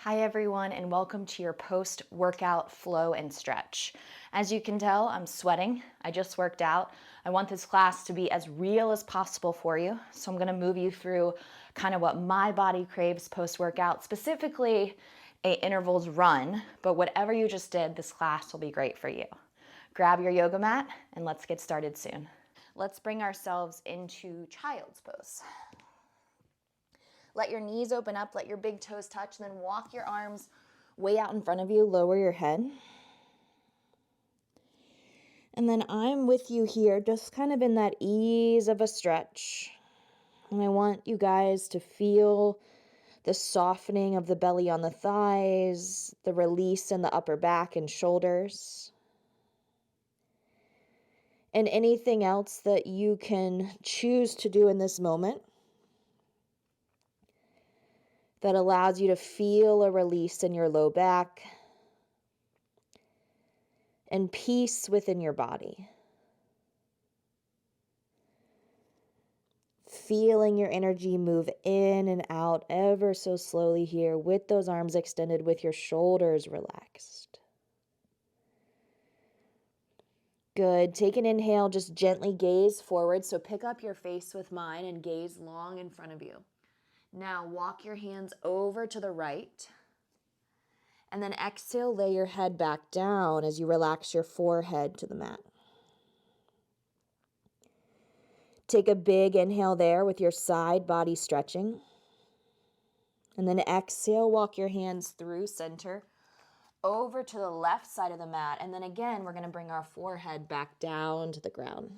Hi everyone, and welcome to your post-workout flow and stretch. As you can tell, I'm sweating. I just worked out. I want this class to be as real as possible for you, so I'm gonna move you through kind of what my body craves post-workout, specifically a intervals run, but whatever you just did, this class will be great for you. Grab your yoga mat and let's get started soon. Let's bring ourselves into child's pose. Let your knees open up, let your big toes touch, and then walk your arms way out in front of you, lower your head. And then I'm with you here, just kind of in that ease of a stretch. And I want you guys to feel the softening of the belly on the thighs, the release in the upper back and shoulders. And anything else that you can choose to do in this moment that allows you to feel a release in your low back and peace within your body. Feeling your energy move in and out ever so slowly here with those arms extended, with your shoulders relaxed. Good. Take an inhale, just gently gaze forward. So pick up your face with mine and gaze long in front of you. Now walk your hands over to the right. And then exhale, lay your head back down as you relax your forehead to the mat. Take a big inhale there with your side body stretching. And then exhale, walk your hands through center over to the left side of the mat. And then again, we're going to bring our forehead back down to the ground.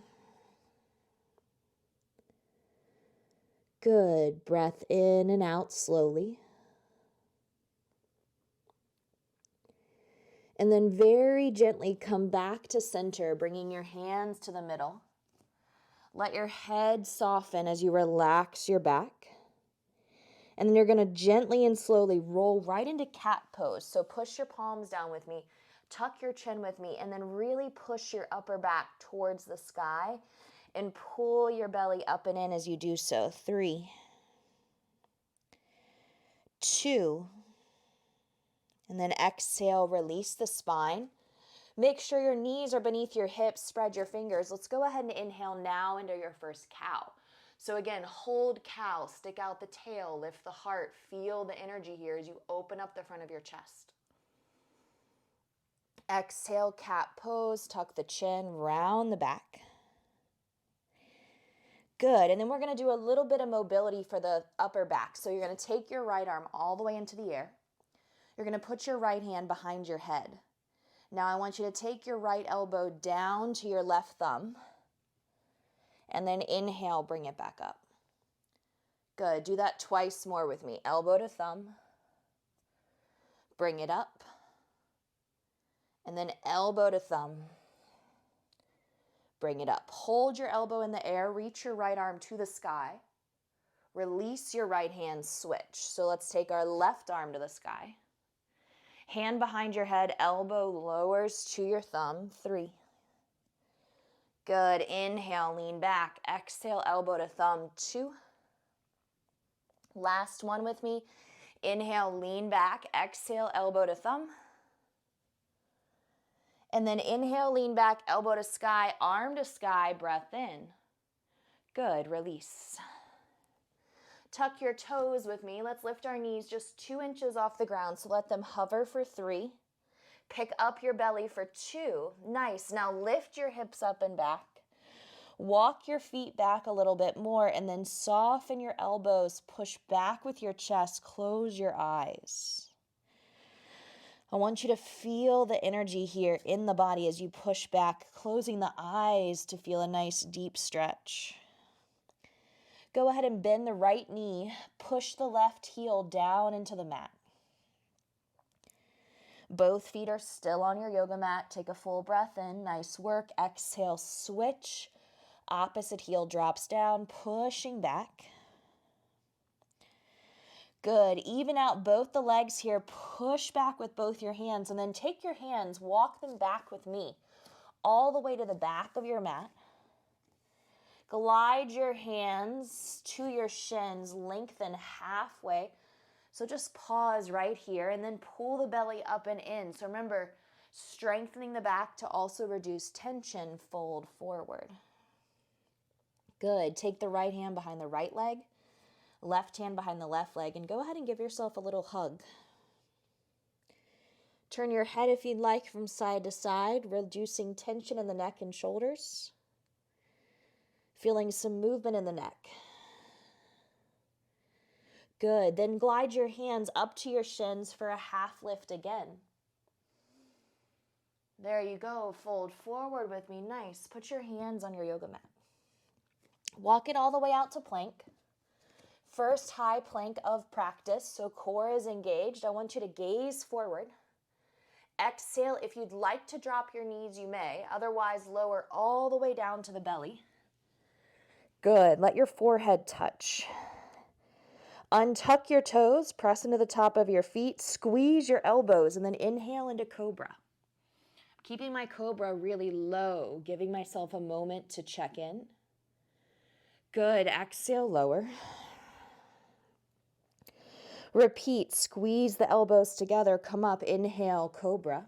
Good. Breath in and out slowly. And then very gently come back to center, bringing your hands to the middle. Let your head soften as you relax your back. And then you're going to gently and slowly roll right into cat pose. So push your palms down with me, tuck your chin with me, and then really push your upper back towards the sky and pull your belly up and in as you do so. 3, 2, and then exhale, release the spine. Make sure your knees are beneath your hips, spread your fingers. Let's go ahead and inhale now into your first cow. So again, hold cow, stick out the tail, lift the heart, feel the energy here as you open up the front of your chest. Exhale, cat pose, tuck the chin, round the back. Good, and then we're gonna do a little bit of mobility for the upper back. So you're gonna take your right arm all the way into the air. You're gonna put your right hand behind your head. Now I want you to take your right elbow down to your left thumb. And then inhale, bring it back up. Good. Do that twice more with me. Elbow to thumb. Bring it up. And then elbow to thumb. Bring it up. Hold your elbow in the air. Reach your right arm to the sky. Release your right hand, switch. So let's take our left arm to the sky. Hand behind your head, elbow lowers to your thumb. 3. Good. Inhale, lean back. Exhale, elbow to thumb. 2. Last one with me. Inhale, lean back. Exhale, elbow to thumb. And then inhale, lean back, elbow to sky, arm to sky, breath in. Good. Release. Tuck your toes with me. Let's lift our knees just 2 inches off the ground. So let them hover for 3. Pick up your belly for 2. Nice. Now lift your hips up and back. Walk your feet back a little bit more and then soften your elbows. Push back with your chest. Close your eyes. I want you to feel the energy here in the body as you push back, closing the eyes to feel a nice deep stretch. Go ahead and bend the right knee. Push the left heel down into the mat. Both feet are still on your yoga mat. Take a full breath in. Nice work. Exhale, switch. Opposite heel drops down, pushing back. Good. Even out both the legs here. Push back with both your hands and then take your hands, walk them back with me all the way to the back of your mat. Glide your hands to your shins, lengthen halfway. So just pause right here and then pull the belly up and in. So remember, strengthening the back to also reduce tension, fold forward. Good. Take the right hand behind the right leg, left hand behind the left leg, and go ahead and give yourself a little hug. Turn your head if you'd like from side to side, reducing tension in the neck and shoulders. Feeling some movement in the neck. Good. Then glide your hands up to your shins for a half lift again. There you go. Fold forward with me. Nice. Put your hands on your yoga mat. Walk it all the way out to plank. First high plank of practice, so core is engaged. I want you to gaze forward. Exhale. If you'd like to drop your knees, you may. Otherwise, lower all the way down to the belly. Good. Let your forehead touch. Untuck your toes, press into the top of your feet, squeeze your elbows, and then inhale into cobra. Keeping my cobra really low, giving myself a moment to check in. Good. Exhale, lower. Repeat, squeeze the elbows together, come up, inhale, cobra.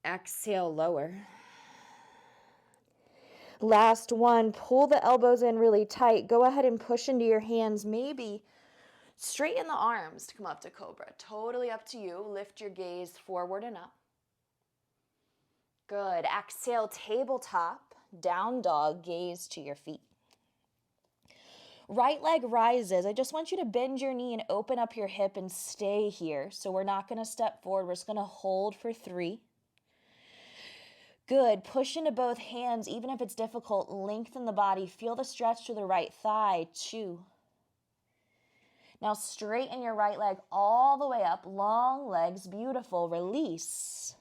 Exhale, lower. Last one, pull the elbows in really tight. Go ahead and push into your hands, maybe straighten the arms to come up to cobra. Totally up to you. Lift your gaze forward and up. Good. Exhale, tabletop, down dog, gaze to your feet. Right leg rises. I just want you to bend your knee and open up your hip and stay here. So we're not going to step forward. We're just going to hold for 3. Good. Push into both hands, even if it's difficult. Lengthen the body. Feel the stretch to the right thigh. 2. Now straighten your right leg all the way up. Long legs. Beautiful. Release.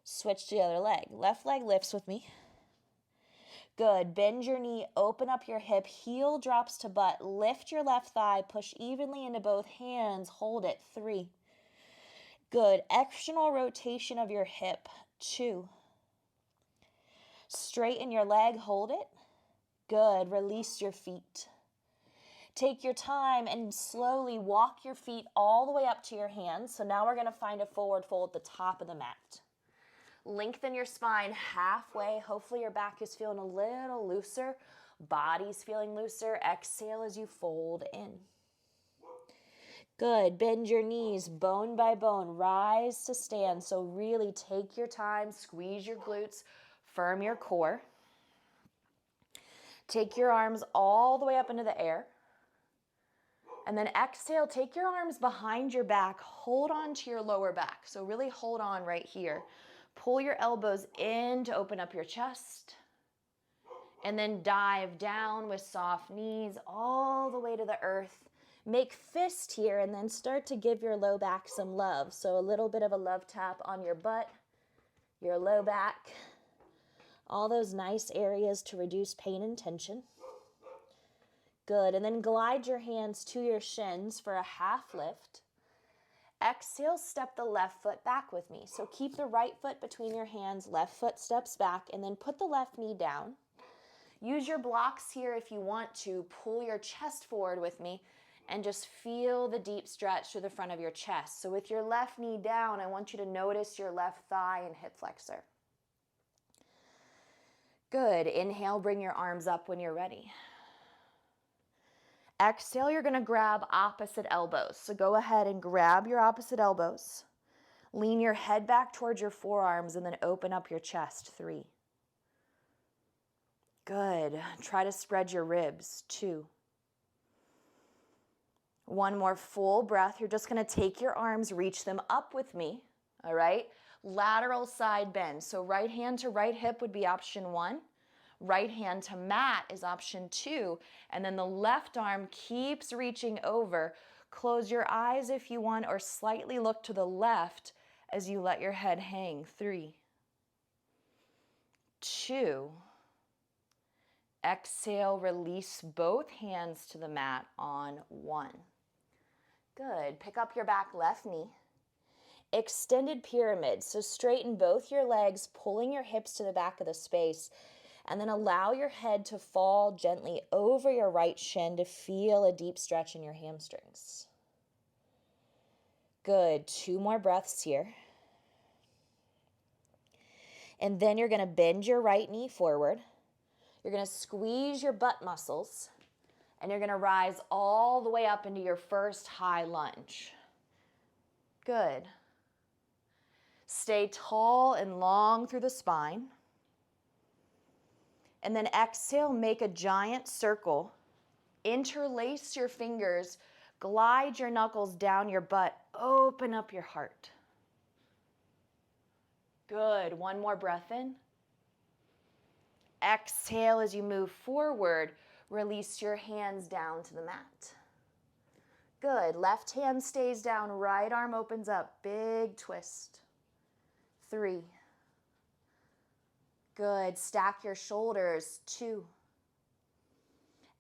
Switch to the other leg. Left leg lifts with me. Good. Bend your knee. Open up your hip. Heel drops to butt. Lift your left thigh. Push evenly into both hands. Hold it. 3. Good. External rotation of your hip. 2. Straighten your leg, hold it. Good. Release your feet. Take your time and slowly walk your feet all the way up to your hands. So now we're going to find a forward fold at the top of the mat. Lengthen your spine halfway. Hopefully your back is feeling a little looser. Body's feeling looser. Exhale as you fold in. Good. Bend your knees bone by bone. Rise to stand. So really take your time. Squeeze your glutes. Firm your core. Take your arms all the way up into the air. And then exhale, take your arms behind your back. Hold on to your lower back. So really hold on right here. Pull your elbows in to open up your chest. And then dive down with soft knees all the way to the earth. Make fist here and then start to give your low back some love. So a little bit of a love tap on your butt, your low back. All those nice areas to reduce pain and tension. Good. And then glide your hands to your shins for a half lift. Exhale, step the left foot back with me. So keep the right foot between your hands, left foot steps back, and then put the left knee down. Use your blocks here if you want to. Pull your chest forward with me and just feel the deep stretch through the front of your chest. So with your left knee down, I want you to notice your left thigh and hip flexor. Good. Inhale, bring your arms up when you're ready. Exhale, you're going to grab opposite elbows. So go ahead and grab your opposite elbows. Lean your head back towards your forearms and then open up your chest. 3. Good. Try to spread your ribs. 2. One more full breath. You're just going to take your arms, reach them up with me. All right. Lateral side bend. So right hand to right hip would be option 1. Right hand to mat is option 2. And then the left arm keeps reaching over. Close your eyes if you want or slightly look to the left as you let your head hang. 3, 2. Exhale, release both hands to the mat on 1. Good. Pick up your back left knee. Extended pyramid. So straighten both your legs, pulling your hips to the back of the space. And then allow your head to fall gently over your right shin to feel a deep stretch in your hamstrings. Good. 2 more breaths here. And then you're going to bend your right knee forward. You're going to squeeze your butt muscles. And you're going to rise all the way up into your first high lunge. Good. Stay tall and long through the spine. And then exhale, make a giant circle. Interlace your fingers. Glide your knuckles down your butt. Open up your heart. Good. 1 more breath in. Exhale as you move forward. Release your hands down to the mat. Good. Left hand stays down. Right arm opens up. Big twist. 3. Good. Stack your shoulders. 2.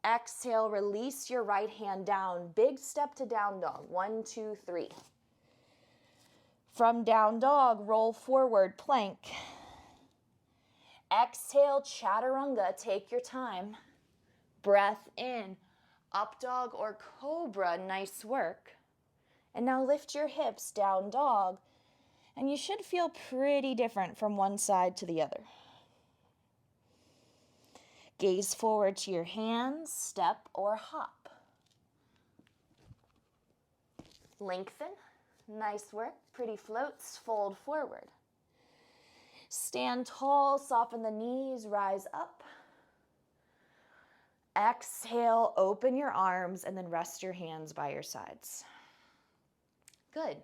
Exhale. Release your right hand down. Big step to down dog. 1, 2, 3. From down dog, roll forward, plank. Exhale, chaturanga. Take your time. Breath in, up dog or cobra, nice work. And now lift your hips, down dog, and you should feel pretty different from one side to the other. Gaze forward to your hands, step or hop. Lengthen, nice work, pretty floats, fold forward. Stand tall, soften the knees, rise up. Exhale, open your arms, and then rest your hands by your sides. Good.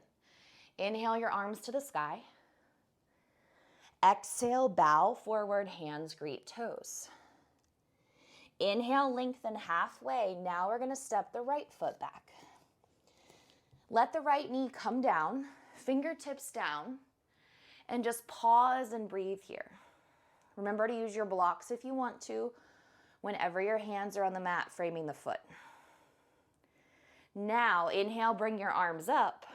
Inhale your arms to the sky. Exhale, bow forward, hands greet toes. Inhale, lengthen halfway. Now we're going to step the right foot back. Let the right knee come down, fingertips down, and just pause and breathe here. Remember to use your blocks if you want to, whenever your hands are on the mat framing the foot. Now, inhale, bring your arms up.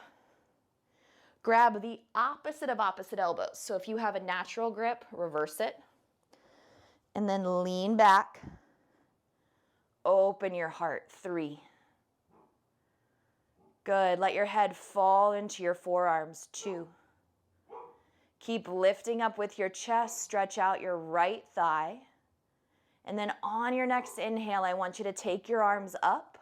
Grab the opposite of opposite elbows. So if you have a natural grip, reverse it. And then lean back. Open your heart. 3. Good. Let your head fall into your forearms. 2. Keep lifting up with your chest. Stretch out your right thigh. And then on your next inhale, I want you to take your arms up,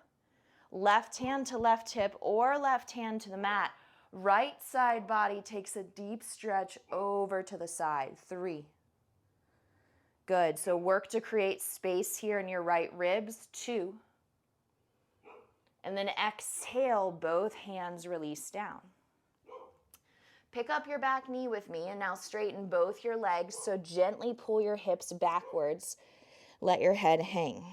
left hand to left hip or left hand to the mat. Right side body takes a deep stretch over to the side. 3. Good. So work to create space here in your right ribs. 2. And then exhale, both hands release down. Pick up your back knee with me and now straighten both your legs. So gently pull your hips backwards. Let your head hang.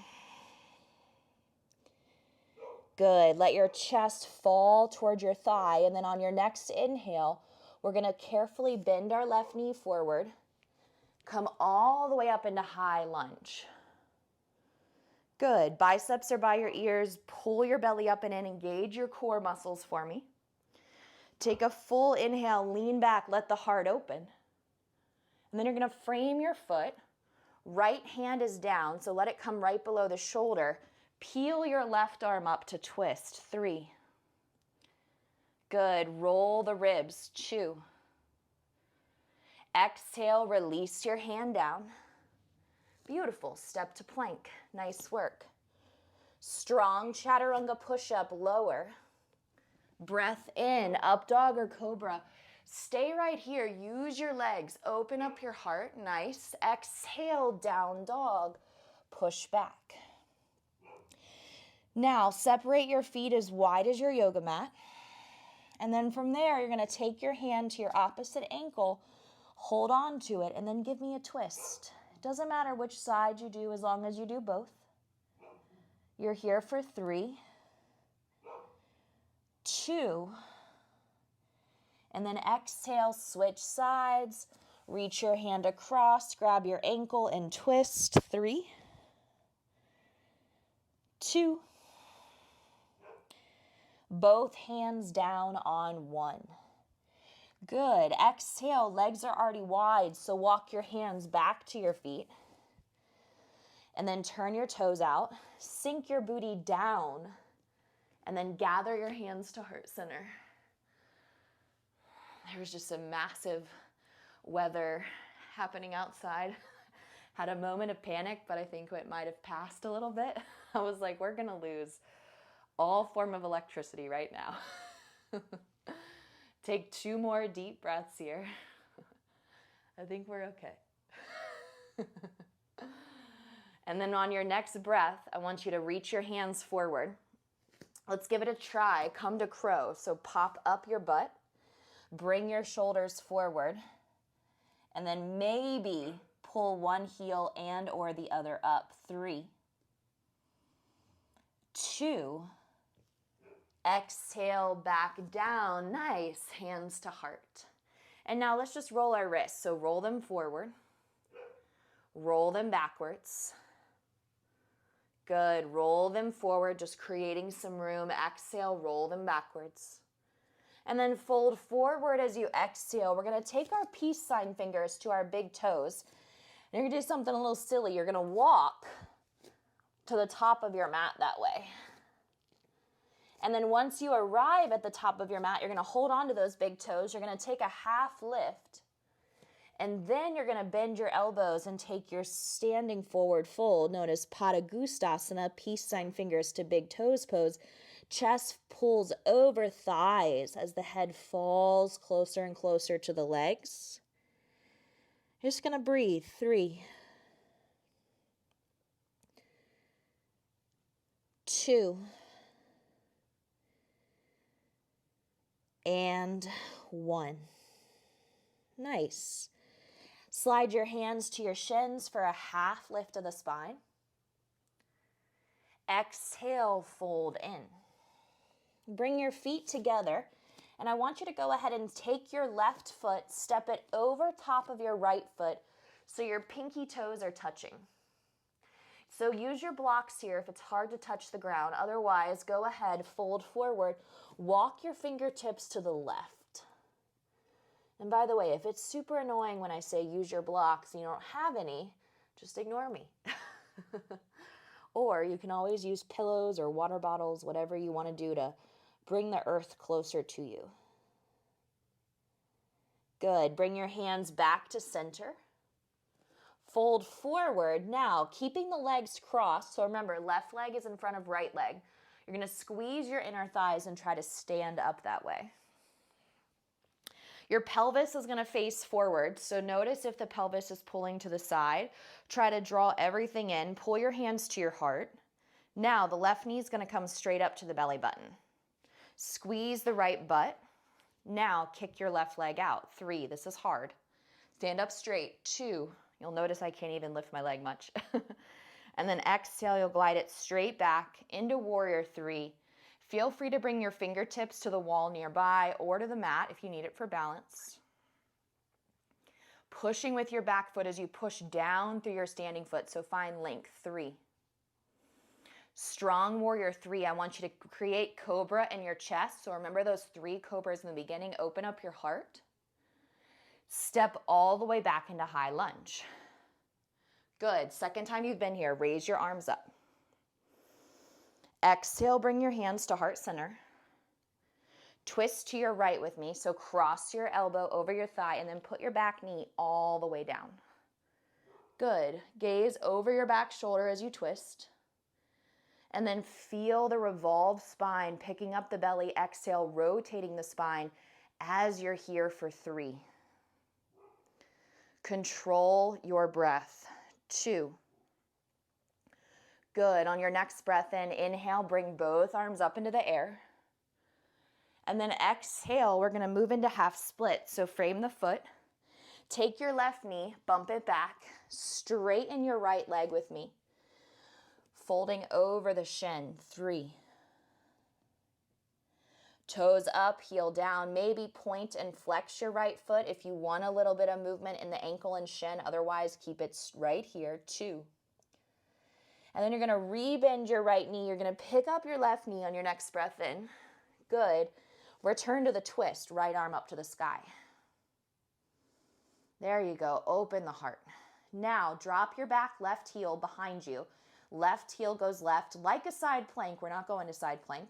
Good. Let your chest fall toward your thigh. And then on your next inhale, we're going to carefully bend our left knee forward. Come all the way up into high lunge. Good. Biceps are by your ears. Pull your belly up and in. Engage your core muscles for me. Take a full inhale. Lean back. Let the heart open. And then you're going to frame your foot. Right hand is down, so let it come right below the shoulder. Peel your left arm up to twist. 3. Good. Roll the ribs. 2. Exhale, release your hand down. Beautiful. Step to plank. Nice work. Strong chaturanga push-up, lower. Breath in, up dog or cobra. Stay right here. Use your legs. Open up your heart. Nice. Exhale, down dog. Push back. Now, separate your feet as wide as your yoga mat. And then from there, you're going to take your hand to your opposite ankle, hold on to it, and then give me a twist. It doesn't matter which side you do as long as you do both. You're here for 3, 2, and then exhale, switch sides, reach your hand across, grab your ankle and twist. 3, 2, both hands down on 1. Good. Exhale, legs are already wide, so walk your hands back to your feet. And then turn your toes out, sink your booty down, and then gather your hands to heart center. There was just a massive weather happening outside. Had a moment of panic, but I think it might have passed a little bit. I was like, we're gonna lose all form of electricity right now. Take 2 more deep breaths here. I think we're okay. And then on your next breath, I want you to reach your hands forward. Let's give it a try. Come to crow. So pop up your butt, bring your shoulders forward, and then maybe pull one heel and or the other up. 3, 2, exhale back down. Nice, hands to heart. And now let's just roll our wrists. So roll them forward, roll them backwards. Good, roll them forward, just creating some room. Exhale, roll them backwards. And then fold forward as you exhale. We're gonna take our peace sign fingers to our big toes. And you're gonna do something a little silly. You're gonna walk to the top of your mat that way. And then once you arrive at the top of your mat, you're gonna hold on to those big toes. You're gonna take a half lift. And then you're gonna bend your elbows and take your standing forward fold, known as Padagustasana, peace sign fingers to big toes pose. Chest pulls over thighs as the head falls closer and closer to the legs. You're just gonna breathe. 3, 2, and 1. Nice. Slide your hands to your shins for a half lift of the spine. Exhale, fold in. Bring your feet together, and I want you to go ahead and take your left foot, step it over top of your right foot so your pinky toes are touching. So use your blocks here if it's hard to touch the ground. Otherwise, go ahead, fold forward, walk your fingertips to the left. And by the way, if it's super annoying when I say use your blocks and you don't have any, just ignore me. Or you can always use pillows or water bottles, whatever you want to do to bring the earth closer to you. Good. Bring your hands back to center. Fold forward. Now, keeping the legs crossed. So remember, left leg is in front of right leg. You're going to squeeze your inner thighs and try to stand up that way. Your pelvis is going to face forward. So notice if the pelvis is pulling to the side. Try to draw everything in. Pull your hands to your heart. Now, the left knee is going to come straight up to the belly button. Squeeze the right butt. Now, kick your left leg out. 3, this is hard. Stand up straight. 2, you'll notice I can't even lift my leg much. And then exhale, you'll glide it straight back into warrior 3. Feel free to bring your fingertips to the wall nearby or to the mat if you need it for balance. Pushing with your back foot as you push down through your standing foot, so find length. 3. Strong warrior 3, I want you to create cobra in your chest. So remember those 3 cobras in the beginning. Open up your heart. Step all the way back into high lunge. Good. Second time you've been here, raise your arms up. Exhale, bring your hands to heart center. Twist to your right with me. So cross your elbow over your thigh and then put your back knee all the way down. Good. Gaze over your back shoulder as you twist. And then feel the revolved spine, picking up the belly. Exhale, rotating the spine as you're here for 3. Control your breath. 2. Good. On your next breath in, inhale, bring both arms up into the air. And then exhale, we're going to move into half split. So frame the foot. Take your left knee, bump it back, straighten your right leg with me. Folding over the shin. 3. Toes up, heel down. Maybe point and flex your right foot if you want a little bit of movement in the ankle and shin. Otherwise, keep it right here. 2. And then you're going to rebend your right knee. You're going to pick up your left knee on your next breath in. Good. Return to the twist. Right arm up to the sky. There you go. Open the heart. Now, drop your back left heel behind you. Left heel goes left like a side plank. We're not going to side plank.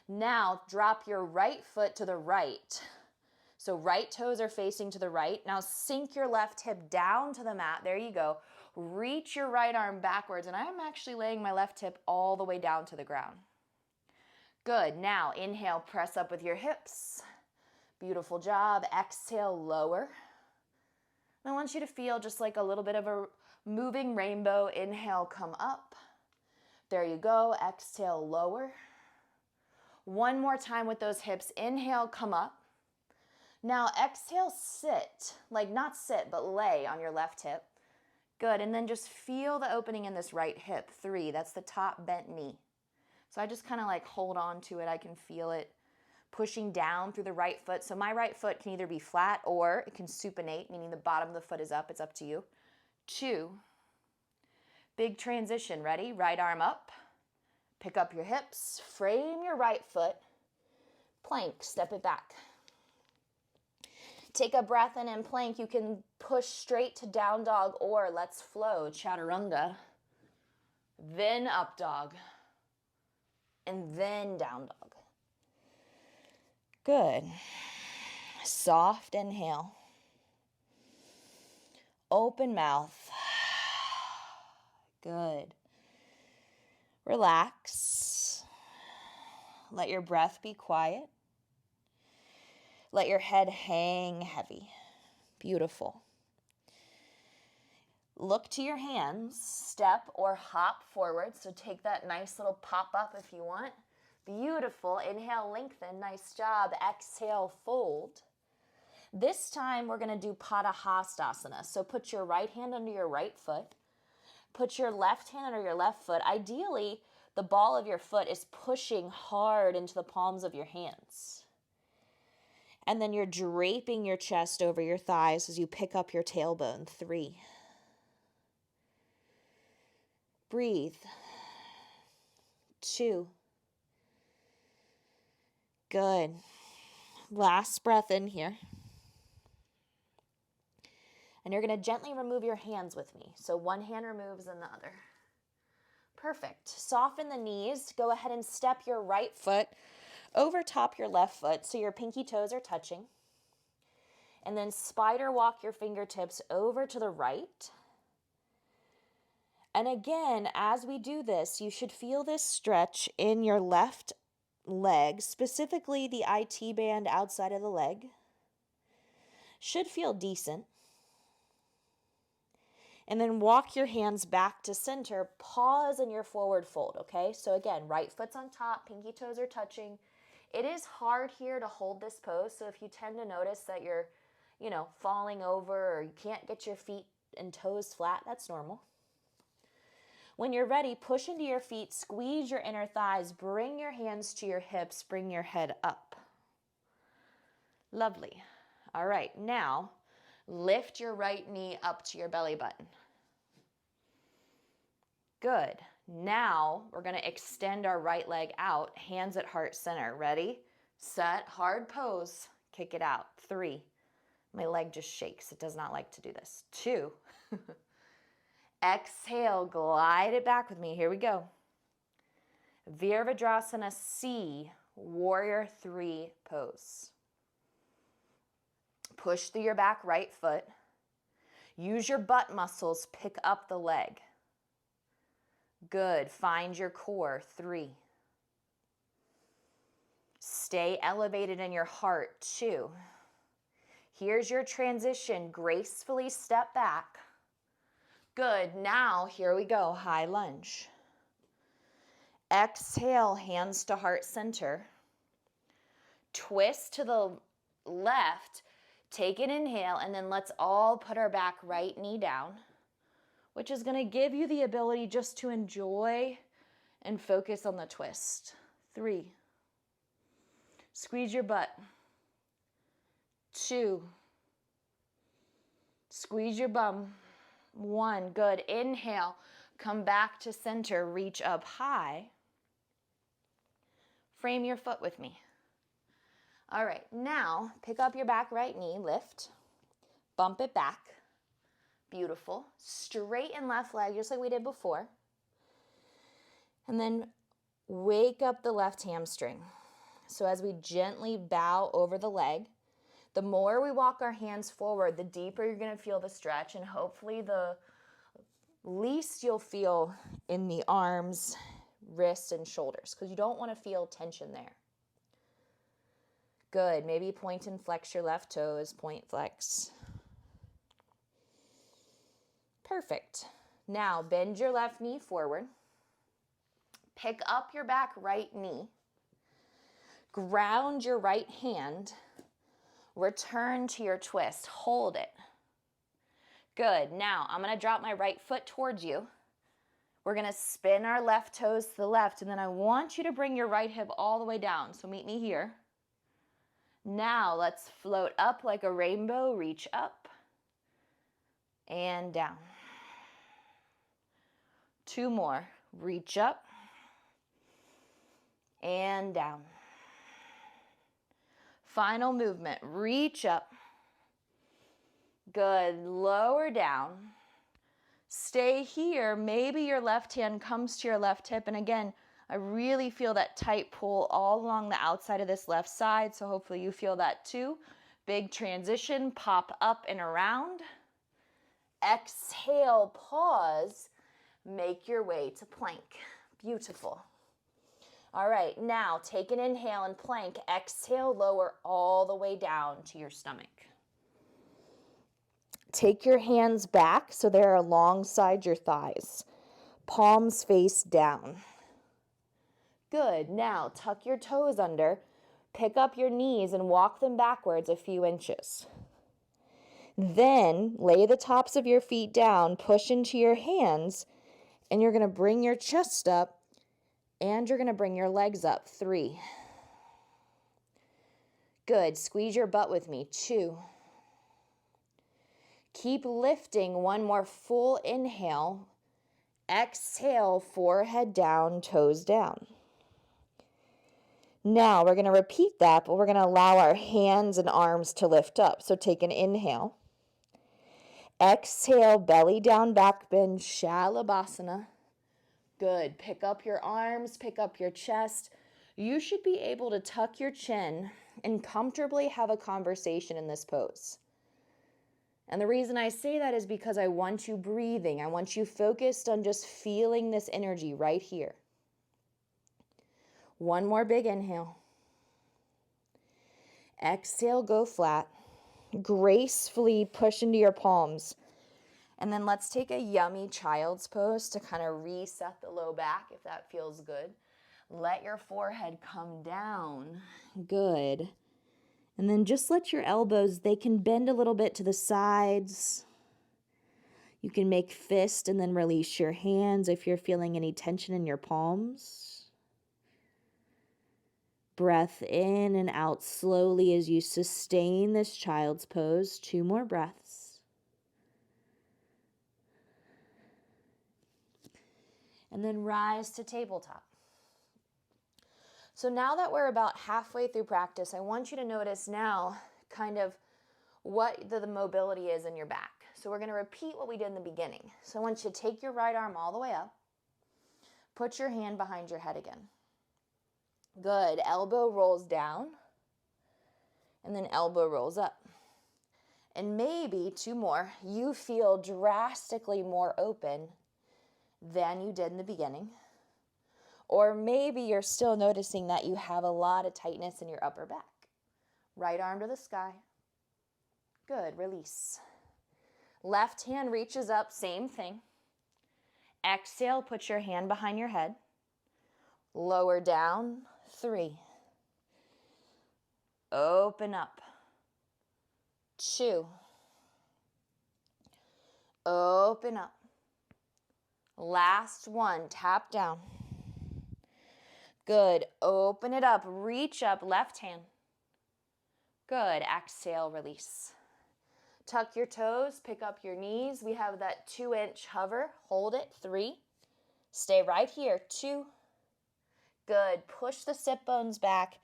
Now, drop your right foot to the right. So right toes are facing to the right. Now, sink your left hip down to the mat. There you go. Reach your right arm backwards, and I'm actually laying my left hip all the way down to the ground. Good. Now, inhale, press up with your hips. Beautiful job. Exhale, lower. I want you to feel just like a little bit of a moving rainbow. Inhale, come up. There you go. Exhale, lower. One more time with those hips. Inhale, come up. Now exhale, sit. Like not sit, but lay on your left hip. Good. And then just feel the opening in this right hip. 3. That's the top bent knee. So I just kind of like hold on to it. I can feel it pushing down through the right foot. So my right foot can either be flat or it can supinate, meaning the bottom of the foot is up. It's up to you. 2. Big transition. Ready? Right arm up. Pick up your hips. Frame your right foot. Plank. Step it back. Take a breath in plank. You can push straight to down dog or let's flow, chaturanga. Then up dog. And then down dog. Good. Soft inhale. Open mouth. Good. Relax. Let your breath be quiet. Let your head hang heavy. Beautiful. Look to your hands. Step or hop forward. So take that nice little pop up if you want. Beautiful. Inhale, lengthen. Nice job. Exhale, fold. This time we're going to do Padahastasana. So put your right hand under your right foot. Put your left hand under your left foot. Ideally, the ball of your foot is pushing hard into the palms of your hands. And then you're draping your chest over your thighs as you pick up your tailbone. 3. Breathe. 2. Good. Last breath in here. And you're going to gently remove your hands with me. So one hand removes and the other. Perfect. Soften the knees. Go ahead and step your right foot over top your left foot so your pinky toes are touching. And then spider walk your fingertips over to the right. And again, as we do this, you should feel this stretch in your left leg, specifically the IT band outside of the leg. Should feel decent. And then walk your hands back to center. Pause in your forward fold, okay? So again, right foot's on top, pinky toes are touching. It is hard here to hold this pose, so if you tend to notice that you're, falling over or you can't get your feet and toes flat, that's normal. When you're ready, push into your feet, squeeze your inner thighs, bring your hands to your hips, bring your head up. Lovely. All right, now lift your right knee up to your belly button. Good. Now we're going to extend our right leg out, hands at heart center. Ready? Set, hard pose. Kick it out. 3. My leg just shakes. It does not like to do this. 2. Exhale, glide it back with me. Here we go. Virabhadrasana C, Warrior 3 pose. Push through your back right foot. Use your butt muscles, pick up the leg. Good. Find your core. 3. Stay elevated in your heart. 2. Here's your transition. Gracefully step back. Good. Now, here we go. High lunge. Exhale, hands to heart center. Twist to the left. Take an inhale, and then let's all put our back right knee down, which is going to give you the ability just to enjoy and focus on the twist. 3. Squeeze your butt. 2. Squeeze your bum. 1. Good. Inhale. Come back to center. Reach up high. Frame your foot with me. All right. Now, pick up your back right knee. Lift. Bump it back. Beautiful. Straighten left leg just like we did before. And then wake up the left hamstring. So as we gently bow over the leg, the more we walk our hands forward, the deeper you're going to feel the stretch, and hopefully the least you'll feel in the arms, wrists, and shoulders, because you don't want to feel tension there. Good. Maybe point and flex your left toes. Point, flex. Perfect. Now bend your left knee forward. Pick up your back right knee. Ground your right hand. Return to your twist. Hold it. Good. Now I'm going to drop my right foot towards you. We're going to spin our left toes to the left, and then I want you to bring your right hip all the way down. So meet me here. Now let's float up like a rainbow. Reach up and down. 2 more. Reach up and down. Final movement. Reach up. Good. Lower down. Stay here. Maybe your left hand comes to your left hip. And again, I really feel that tight pull all along the outside of this left side. So hopefully you feel that too. Big transition. Pop up and around. Exhale. Pause. Make your way to plank. Beautiful. All right, now take an inhale and plank. Exhale, lower all the way down to your stomach. Take your hands back so they're alongside your thighs. Palms face down. Good. Now tuck your toes under. Pick up your knees and walk them backwards a few inches. Then lay the tops of your feet down, push into your hands, and you're going to bring your chest up and you're going to bring your legs up. 3. Good. Squeeze your butt with me. 2. Keep lifting. 1 more full inhale. Exhale, forehead down, toes down. Now we're going to repeat that, but we're going to allow our hands and arms to lift up. So take an inhale. Exhale, belly down, back bend, Shalabhasana. Good. Pick up your arms, pick up your chest. You should be able to tuck your chin and comfortably have a conversation in this pose. And the reason I say that is because I want you breathing. I want you focused on just feeling this energy right here. 1 more big inhale. Exhale, go flat. Gracefully push into your palms. And then let's take a yummy child's pose to kind of reset the low back if that feels good. Let your forehead come down. Good. And then just let your elbows, they can bend a little bit to the sides. You can make fist and then release your hands if you're feeling any tension in your palms. Breath in and out slowly as you sustain this child's pose. 2 more breaths. And then rise to tabletop. So now that we're about halfway through practice, I want you to notice now kind of what the mobility is in your back. So we're going to repeat what we did in the beginning. So I want you to take your right arm all the way up. Put your hand behind your head again. Good. Elbow rolls down. And then elbow rolls up. And maybe 2 more. You feel drastically more open than you did in the beginning. Or maybe you're still noticing that you have a lot of tightness in your upper back. Right arm to the sky. Good, release. Left hand reaches up, same thing. Exhale, put your hand behind your head. Lower down, 3. Open up. 2. Open up. Last 1, tap down. Good. Open it up. Reach up, left hand. Good. Exhale, release. Tuck your toes, pick up your knees. We have that 2-inch hover. Hold it. 3. Stay right here. 2. Good. Push the sit bones back.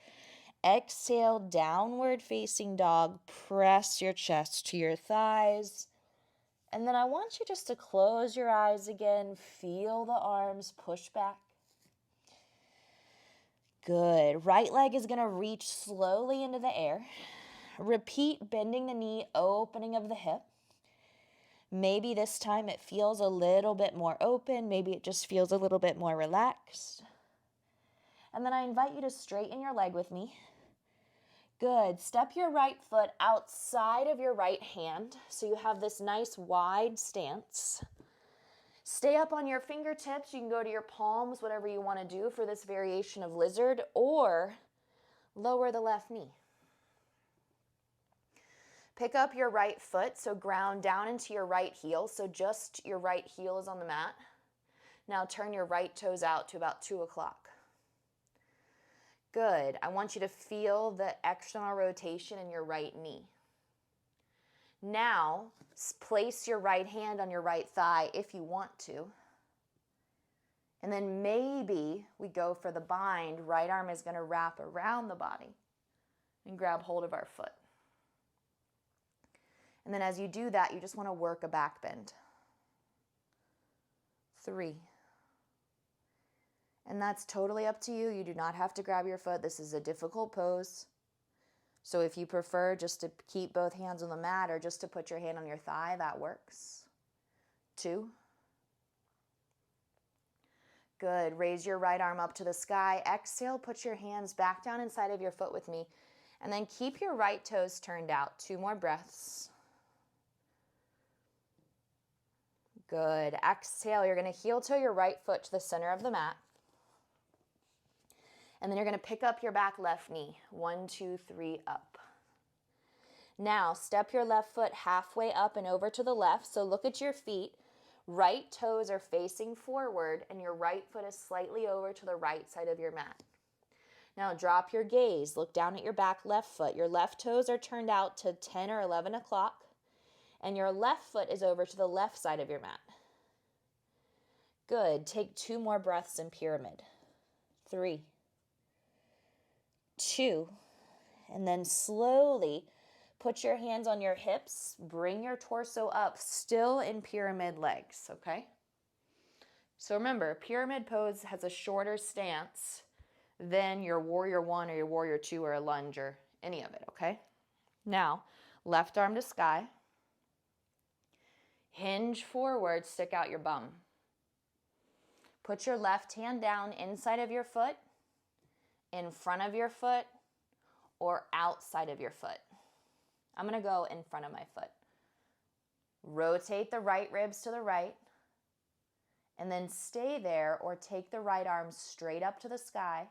Exhale, downward facing dog. Press your chest to your thighs. And then I want you just to close your eyes again. Feel the arms push back. Good. Right leg is going to reach slowly into the air. Repeat bending the knee, opening of the hip. Maybe this time it feels a little bit more open. Maybe it just feels a little bit more relaxed. And then I invite you to straighten your leg with me. Good. Step your right foot outside of your right hand so you have this nice wide stance. Stay up on your fingertips. You can go to your palms, whatever you want to do for this variation of lizard, or lower the left knee. Pick up your right foot, so ground down into your right heel, so just your right heel is on the mat. Now turn your right toes out to about 2 o'clock. Good. I want you to feel the external rotation in your right knee. Now, place your right hand on your right thigh if you want to. And then maybe we go for the bind. Right arm is going to wrap around the body and grab hold of our foot. And then as you do that, you just want to work a back bend. 3. And that's totally up to you. You do not have to grab your foot. This is a difficult pose. So if you prefer just to keep both hands on the mat or just to put your hand on your thigh, that works. 2. Good. Raise your right arm up to the sky. Exhale, put your hands back down inside of your foot with me. And then keep your right toes turned out. 2 more breaths. Good. Exhale. You're going to heel toe your right foot to the center of the mat. And then you're going to pick up your back left knee. 1, 2, 3, up. Now, step your left foot halfway up and over to the left. So look at your feet. Right toes are facing forward, and your right foot is slightly over to the right side of your mat. Now, drop your gaze. Look down at your back left foot. Your left toes are turned out to 10 or 11 o'clock, and your left foot is over to the left side of your mat. Good. Take 2 more breaths in pyramid. 3, 2, and then slowly put your hands on your hips, bring your torso up, still in pyramid legs, okay? So remember, pyramid pose has a shorter stance than your warrior 1 or your warrior 2 or a lunge or any of it, okay? Now, left arm to sky, hinge forward, stick out your bum. Put your left hand down inside of your foot, in front of your foot, or outside of your foot. I'm going to go in front of my foot. Rotate the right ribs to the right, and then stay there or take the right arm straight up to the sky.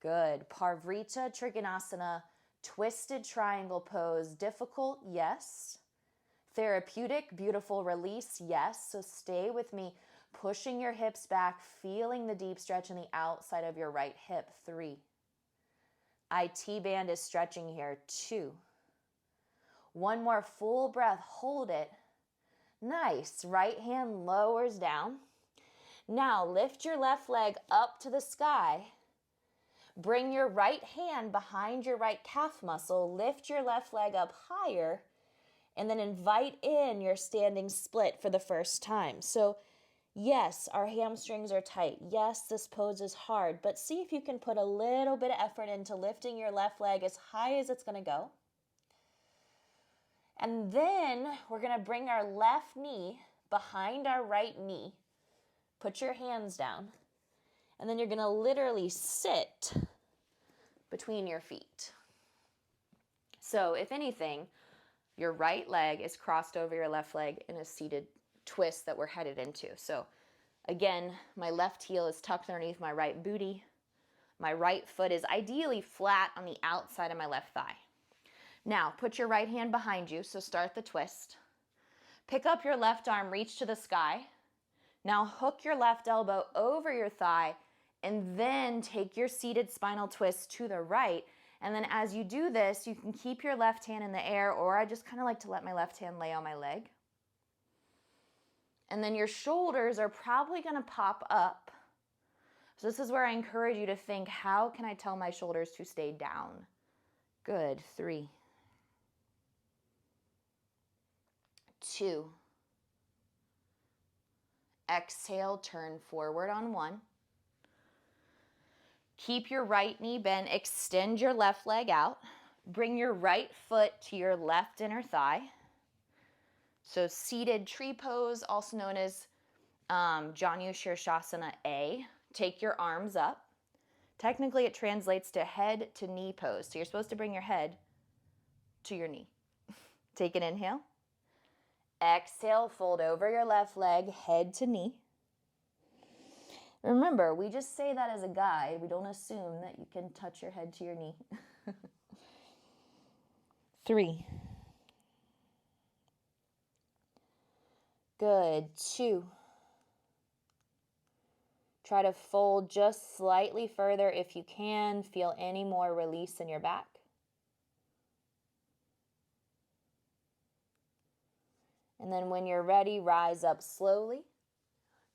Good. Parvrita Trikonasana, twisted triangle pose. Difficult? Yes. Therapeutic, beautiful release? Yes. So stay with me, pushing your hips back, feeling the deep stretch in the outside of your right hip. 3. IT band is stretching here. 2. 1 more full breath. Hold it. Nice. Right hand lowers down. Now lift your left leg up to the sky. Bring your right hand behind your right calf muscle. Lift your left leg up higher. And then invite in your standing split for the first time. So yes, our hamstrings are tight. Yes, this pose is hard. But see if you can put a little bit of effort into lifting your left leg as high as it's going to go. And then we're going to bring our left knee behind our right knee. Put your hands down. And then you're going to literally sit between your feet. So if anything, your right leg is crossed over your left leg in a seated twist that we're headed into. So again, my left heel is tucked underneath my right booty. My right foot is ideally flat on the outside of my left thigh. Now, put your right hand behind you, so start the twist. Pick up your left arm, reach to the sky. Now hook your left elbow over your thigh, and then take your seated spinal twist to the right. And then as you do this, you can keep your left hand in the air, or I just kind of like to let my left hand lay on my leg. And then your shoulders are probably going to pop up. So this is where I encourage you to think, how can I tell my shoulders to stay down? Good. 3, 2. Exhale, turn forward on 1. Keep your right knee bent, extend your left leg out. Bring your right foot to your left inner thigh. So seated tree pose, also known as Janu Shirshasana A. Take your arms up. Technically, it translates to head to knee pose. So you're supposed to bring your head to your knee. Take an inhale. Exhale, fold over your left leg, head to knee. Remember, we just say that as a guide. We don't assume that you can touch your head to your knee. 3. Good. 2. Try to fold just slightly further if you can. Feel any more release in your back. And then when you're ready, rise up slowly.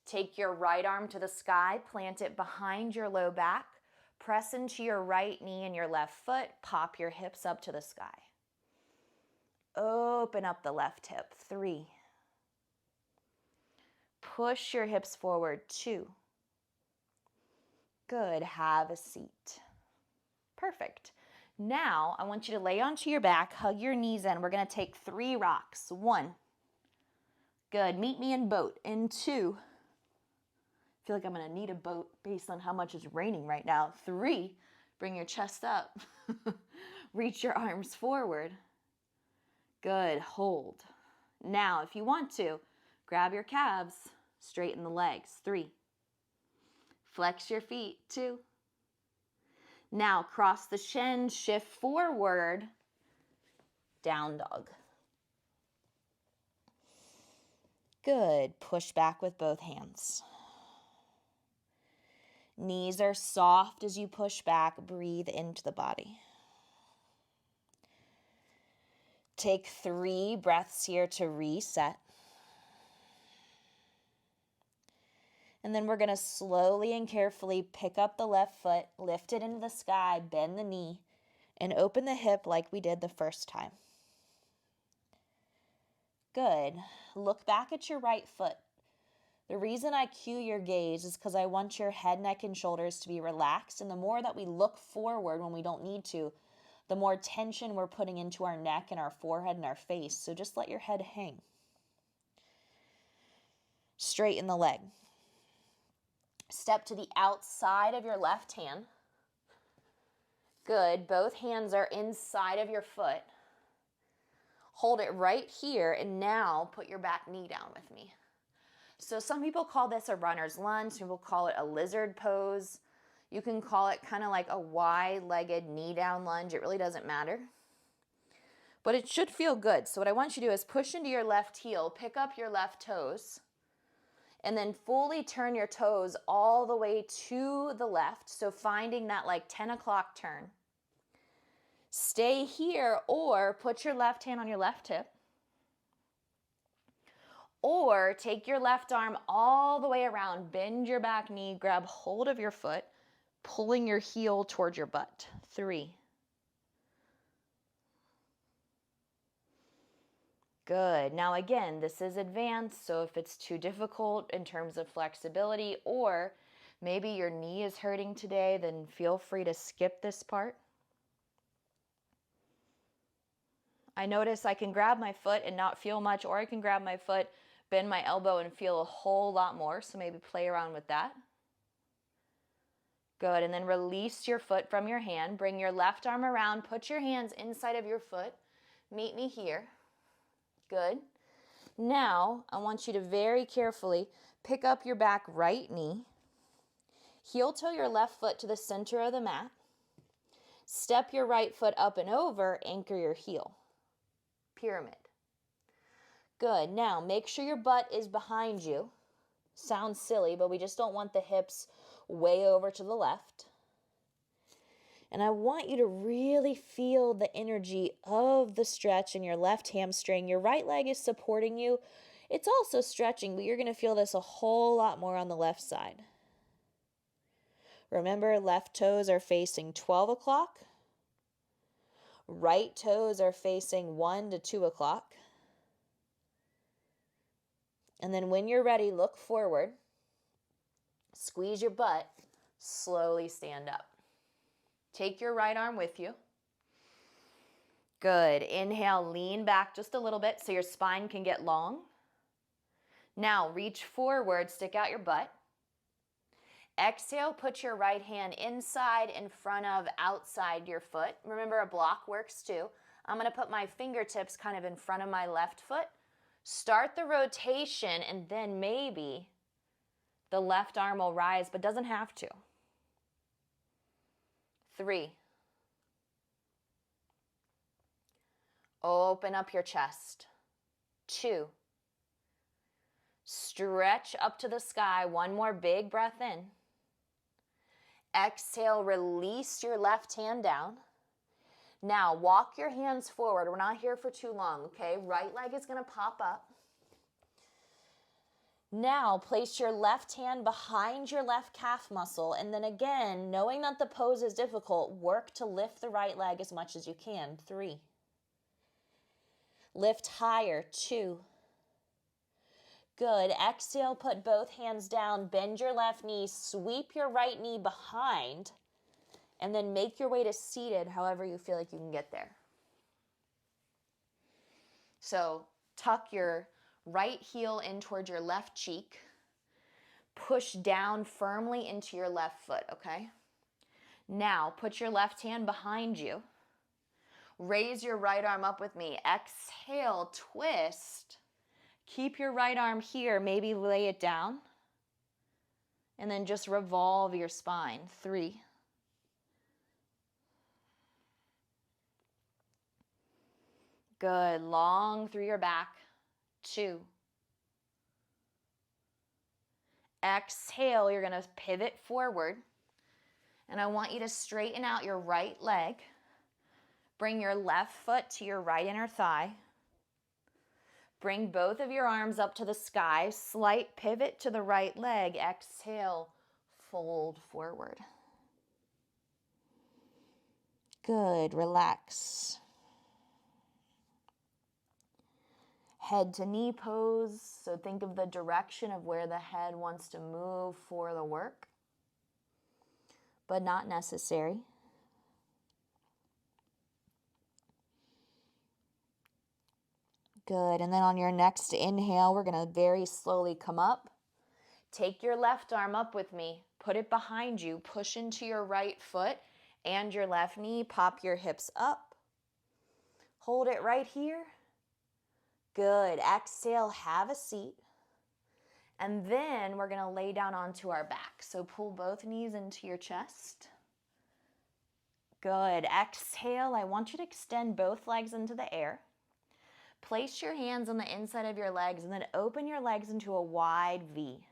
Take your right arm to the sky, plant it behind your low back. Press into your right knee and your left foot. Pop your hips up to the sky. Open up the left hip. 3. Push your hips forward. 2. Good. Have a seat. Perfect. Now, I want you to lay onto your back, hug your knees in. We're going to take 3 rocks. 1. Good. Meet me in boat. In 2. I feel like I'm going to need a boat based on how much it's raining right now. 3. Bring your chest up. Reach your arms forward. Good. Hold. Now, if you want to, grab your calves, straighten the legs. 3. Flex your feet. 2. Now, cross the shins, shift forward, down dog. Good. Push back with both hands. Knees are soft as you push back. Breathe into the body. Take 3 breaths here to reset. And then we're going to slowly and carefully pick up the left foot, lift it into the sky, bend the knee, and open the hip like we did the first time. Good. Look back at your right foot. The reason I cue your gaze is because I want your head, neck, and shoulders to be relaxed. And the more that we look forward when we don't need to, the more tension we're putting into our neck and our forehead and our face. So just let your head hang. Straighten the leg. Step to the outside of your left hand. Good. Both hands are inside of your foot. Hold it right here, and now put your back knee down with me. So some people call this a runner's lunge. Some people call it a lizard pose. You can call it kind of like a wide-legged knee down lunge. It really doesn't matter. But it should feel good. So what I want you to do is push into your left heel, pick up your left toes, and then fully turn your toes all the way to the left. So finding that like 10 o'clock turn. Stay here or put your left hand on your left hip. Or take your left arm all the way around, bend your back knee, grab hold of your foot, pulling your heel towards your butt. 3. Good. Now again, this is advanced, so if it's too difficult in terms of flexibility, or maybe your knee is hurting today, then feel free to skip this part. I notice I can grab my foot and not feel much, or I can grab my foot, bend my elbow, and feel a whole lot more, so maybe play around with that. Good, and then release your foot from your hand. Bring your left arm around, put your hands inside of your foot. Meet me here. Good. Now, I want you to very carefully pick up your back right knee. Heel toe your left foot to the center of the mat. Step your right foot up and over, anchor your heel. Pyramid. Good. Now, make sure your butt is behind you. Sounds silly, but we just don't want the hips way over to the left. And I want you to really feel the energy of the stretch in your left hamstring. Your right leg is supporting you. It's also stretching, but you're going to feel this a whole lot more on the left side. Remember, left toes are facing 12 o'clock. Right toes are facing 1 to 2 o'clock. And then when you're ready, look forward, squeeze your butt, slowly stand up. Take your right arm with you. Good. Inhale, lean back just a little bit so your spine can get long. Now reach forward, stick out your butt. Exhale, put your right hand inside, in front of, outside your foot. Remember, a block works too. I'm going to put my fingertips kind of in front of my left foot. Start the rotation, and then maybe the left arm will rise, but doesn't have to. 3. Open up your chest. 2. Stretch up to the sky. One more big breath in. Exhale, release your left hand down. Now walk your hands forward. We're not here for too long, okay? Right leg is going to pop up. Now place your left hand behind your left calf muscle, and then again, knowing that the pose is difficult, work to lift the right leg as much as you can. 3. Lift higher. 2. Good. Exhale, put both hands down, bend your left knee, sweep your right knee behind, and then make your way to seated however you feel like you can get there. So tuck your right heel in towards your left cheek. Push down firmly into your left foot, okay? Now put your left hand behind you. Raise your right arm up with me. Exhale, twist. Keep your right arm here, maybe lay it down. And then just revolve your spine. 3. Good. Long through your back. 2. Exhale, you're going to pivot forward. And I want you to straighten out your right leg. Bring your left foot to your right inner thigh. Bring both of your arms up to the sky. Slight pivot to the right leg. Exhale, fold forward. Good. Relax. Head to knee pose. So think of the direction of where the head wants to move for the work, but not necessary. Good. And then on your next inhale, we're going to very slowly come up. Take your left arm up with me. Put it behind you. Push into your right foot and your left knee. Pop your hips up. Hold it right here. Good. Exhale, have a seat. And then we're going to lay down onto our back. So pull both knees into your chest. Good. Exhale, I want you to extend both legs into the air. Place your hands on the inside of your legs and then open your legs into a wide V.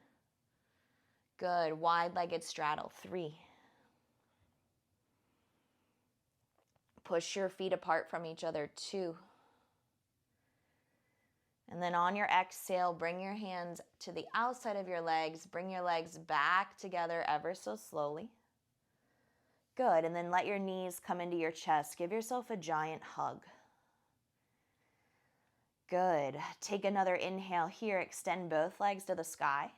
Good. Wide-legged straddle. 3. Push your feet apart from each other. 2. And then on your exhale, bring your hands to the outside of your legs. Bring your legs back together ever so slowly. Good. And then let your knees come into your chest. Give yourself a giant hug. Good. Take another inhale here. Extend both legs to the sky.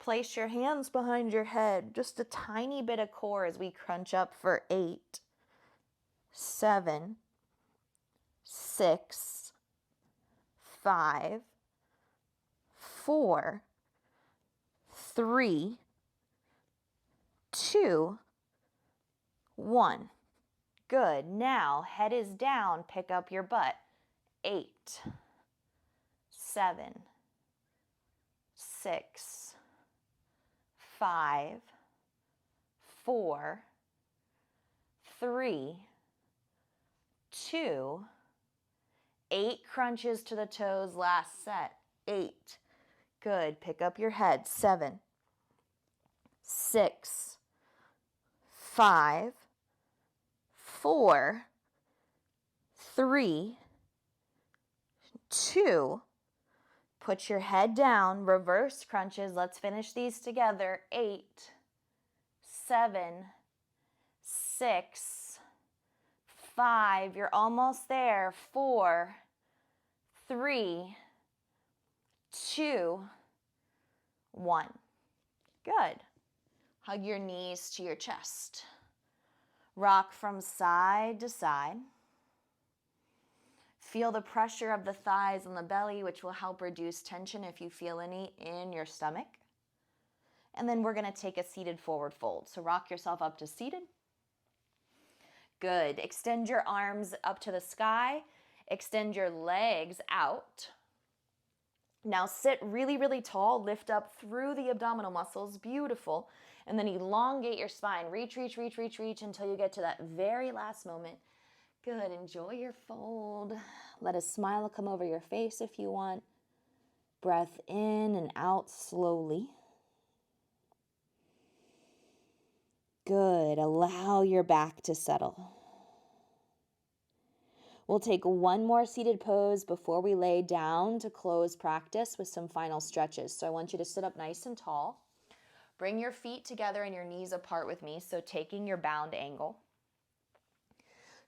Place your hands behind your head. Just a tiny bit of core as we crunch up for 8, 7, 6, 5, 4, 3, 2, 1. Good. Now, head is down. Pick up your butt. 8, 7, 6, 5, 4, 3, 2, 8 crunches to the toes, last set. 8. Good. Pick up your head. 7, 6, 5, 4, 3, 2. Put your head down. Reverse crunches. Let's finish these together. 8, 7, 6, 5. You're almost there. 4, 3, 2, 1. Good. Hug your knees to your chest. Rock from side to side. Feel the pressure of the thighs and the belly, which will help reduce tension if you feel any in your stomach. And then we're going to take a seated forward fold. So rock yourself up to seated. Good. Extend your arms up to the sky. Extend your legs out. Now sit really, really tall. Lift up through the abdominal muscles. Beautiful. And then elongate your spine. Reach, reach, reach, reach, reach until you get to that very last moment. Good. Enjoy your fold. Let a smile come over your face if you want. Breath in and out slowly. Good. Allow your back to settle. We'll take one more seated pose before we lay down to close practice with some final stretches. So I want you to sit up nice and tall. Bring your feet together and your knees apart with me, so taking your bound angle.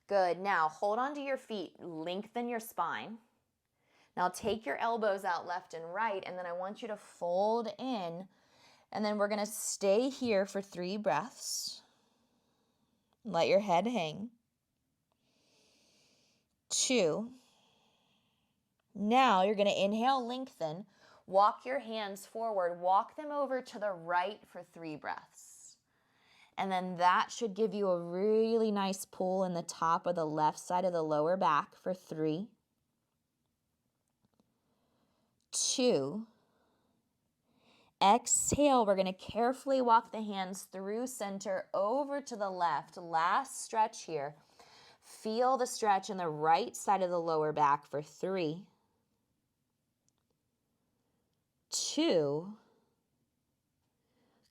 Good. Now hold on to your feet. Lengthen your spine. Now take your elbows out left and right, and then I want you to fold in. And then we're going to stay here for 3 breaths. Let your head hang. 2. Now you're going to inhale, lengthen. Walk your hands forward. Walk them over to the right for 3 breaths. And then that should give you a really nice pull in the top of the left side of the lower back for 3. 2. Exhale, we're going to carefully walk the hands through center over to the left. Last stretch here. Feel the stretch in the right side of the lower back for 3. 2.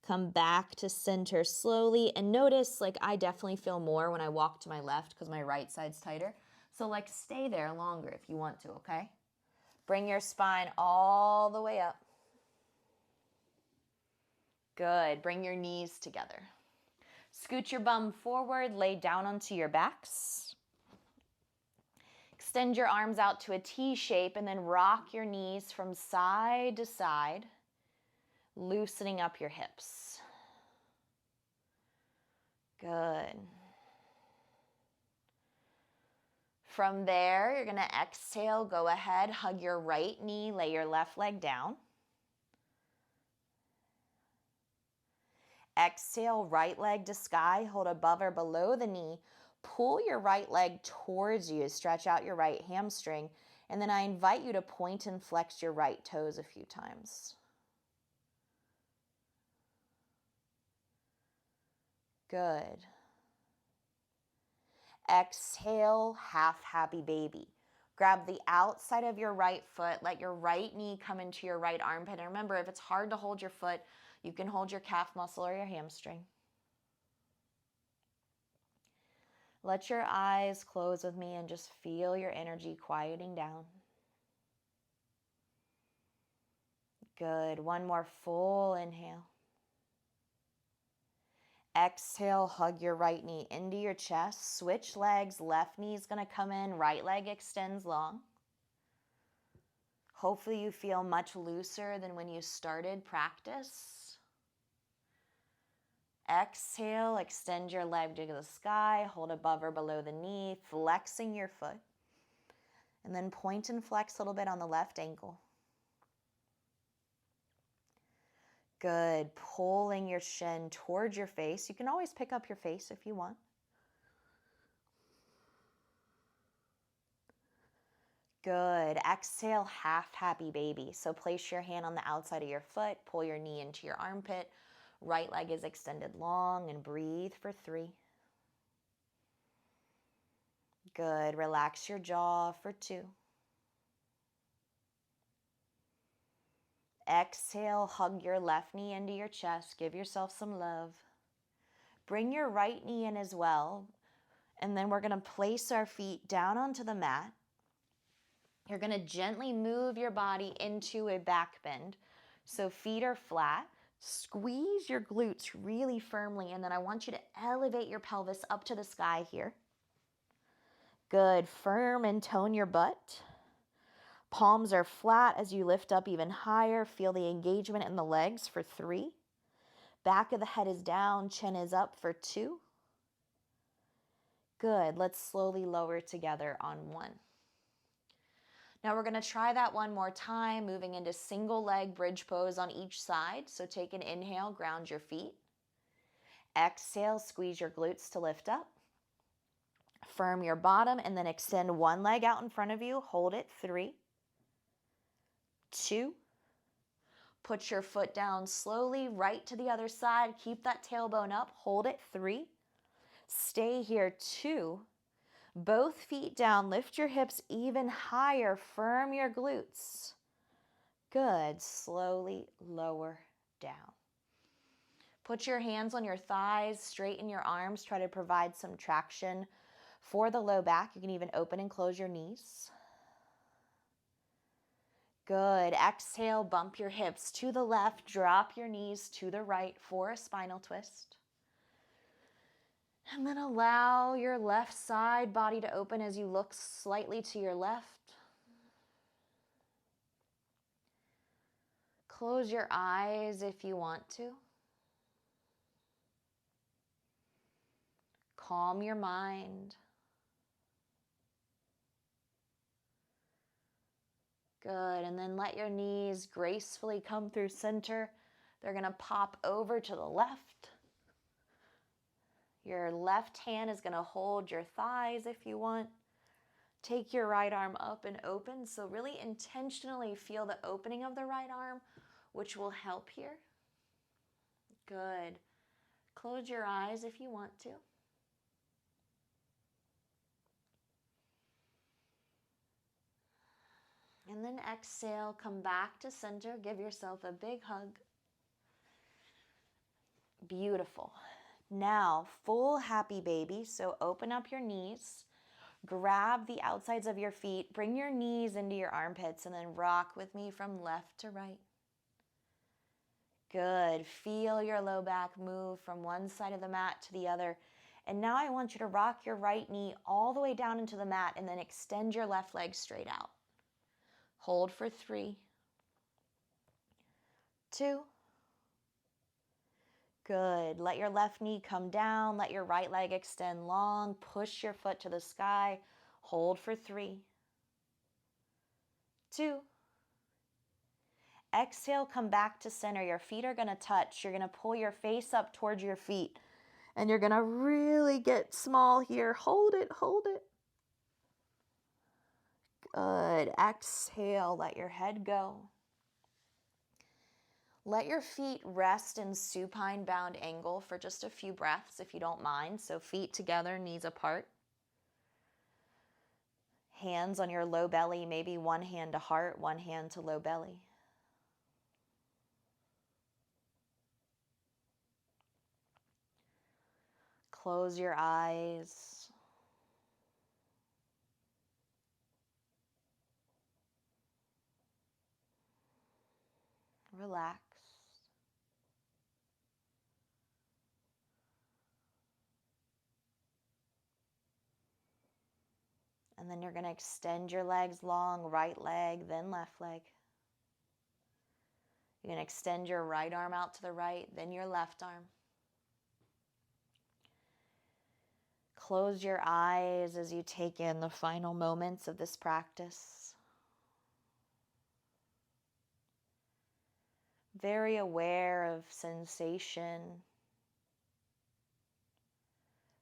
Come back to center slowly. And notice, like, I definitely feel more when I walk to my left because my right side's tighter. So, like, stay there longer if you want to, okay? Bring your spine all the way up. Good. Bring your knees together. Scoot your bum forward. Lay down onto your backs. Extend your arms out to a T shape and then rock your knees from side to side, loosening up your hips. Good. From there, you're going to exhale. Go ahead. Hug your right knee. Lay your left leg down. Exhale, right leg to sky, hold above or below the knee. Pull your right leg towards you, stretch out your right hamstring, and then I invite you to point and flex your right toes a few times. Good. Exhale, half happy baby. Grab the outside of your right foot, let your right knee come into your right armpit. And remember, if it's hard to hold your foot, you can hold your calf muscle or your hamstring. Let your eyes close with me and just feel your energy quieting down. Good. One more full inhale. Exhale, hug your right knee into your chest. Switch legs. Left knee is going to come in. Right leg extends long. Hopefully you feel much looser than when you started practice. Exhale, extend your leg to the sky, hold above or below the knee, flexing your foot. And then point and flex a little bit on the left ankle. Good. Pulling your shin towards your face. You can always pick up your face if you want. Good. Exhale, half happy baby. So place your hand on the outside of your foot, pull your knee into your armpit. Right leg is extended long and breathe for 3. Good. Relax your jaw for 2. Exhale, hug your left knee into your chest. Give yourself some love. Bring your right knee in as well. And then we're going to place our feet down onto the mat. You're going to gently move your body into a back bend. So feet are flat. Squeeze your glutes really firmly, and then I want you to elevate your pelvis up to the sky here. Good. Firm and tone your butt. Palms are flat as you lift up even higher. Feel the engagement in the legs for 3. Back of the head is down, chin is up for 2. Good. Let's slowly lower together on 1. Now we're going to try that one more time, moving into single leg bridge pose on each side. So take an inhale, ground your feet. Exhale, squeeze your glutes to lift up. Firm your bottom and then extend one leg out in front of you. Hold it. 3, 2. Put your foot down slowly, right to the other side. Keep that tailbone up. Hold it. 3. Stay here. 2. Both feet down. Lift your hips even higher. Firm your glutes. Good. Slowly lower down. Put your hands on your thighs. Straighten your arms. Try to provide some traction for the low back. You can even open and close your knees. Good. Exhale, bump your hips to the left, drop your knees to the right for a spinal twist. And then allow your left side body to open as you look slightly to your left. Close your eyes if you want to. Calm your mind. Good, and then let your knees gracefully come through center. They're going to pop over to the left. Your left hand is going to hold your thighs if you want. Take your right arm up and open. So really intentionally feel the opening of the right arm, which will help here. Good. Close your eyes if you want to. And then exhale, come back to center. Give yourself a big hug. Beautiful. Now, full happy baby. So open up your knees. Grab the outsides of your feet. Bring your knees into your armpits and then rock with me from left to right. Good. Feel your low back move from one side of the mat to the other. And now I want you to rock your right knee all the way down into the mat and then extend your left leg straight out. Hold for 3, 2. Good. Let your left knee come down. Let your right leg extend long. Push your foot to the sky. Hold for 3, 2. Exhale, come back to center. Your feet are going to touch. You're going to pull your face up towards your feet. And you're going to really get small here. Hold it, hold it. Good. Exhale, let your head go. Let your feet rest in supine bound angle for just a few breaths if you don't mind. So feet together, knees apart. Hands on your low belly, maybe one hand to heart, one hand to low belly. Close your eyes. Relax. And then you're going to extend your legs long, right leg, then left leg. You're going to extend your right arm out to the right, then your left arm. Close your eyes as you take in the final moments of this practice. Very aware of sensation.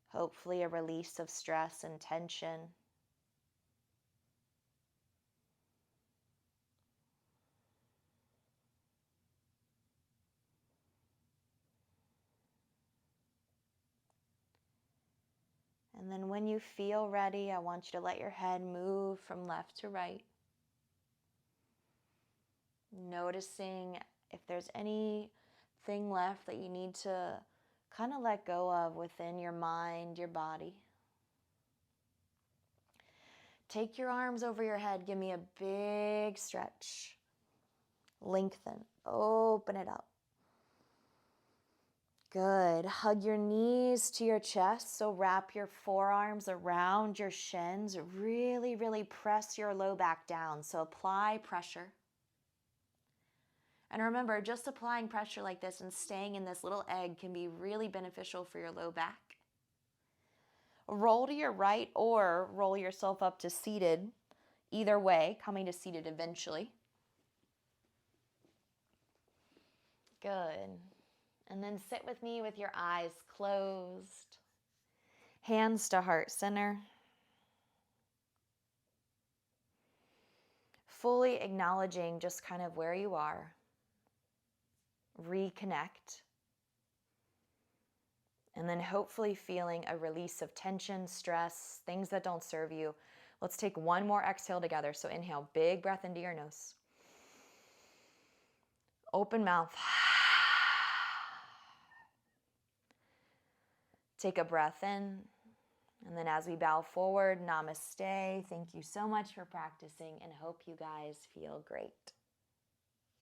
Hopefully a release of stress and tension. And then when you feel ready, I want you to let your head move from left to right. Noticing if there's anything left that you need to kind of let go of within your mind, your body. Take your arms over your head. Give me a big stretch. Lengthen. Open it up. Good. Hug your knees to your chest. So wrap your forearms around your shins. Really, really press your low back down. So apply pressure. And remember, just applying pressure like this and staying in this little egg can be really beneficial for your low back. Roll to your right or roll yourself up to seated. Either way, coming to seated eventually. Good. And then sit with me with your eyes closed. Hands to heart center. Fully acknowledging just kind of where you are. Reconnect. And then hopefully feeling a release of tension, stress, things that don't serve you. Let's take one more exhale together. So inhale, big breath into your nose. Open mouth. Take a breath in. And then as we bow forward, namaste. Thank you so much for practicing and hope you guys feel great.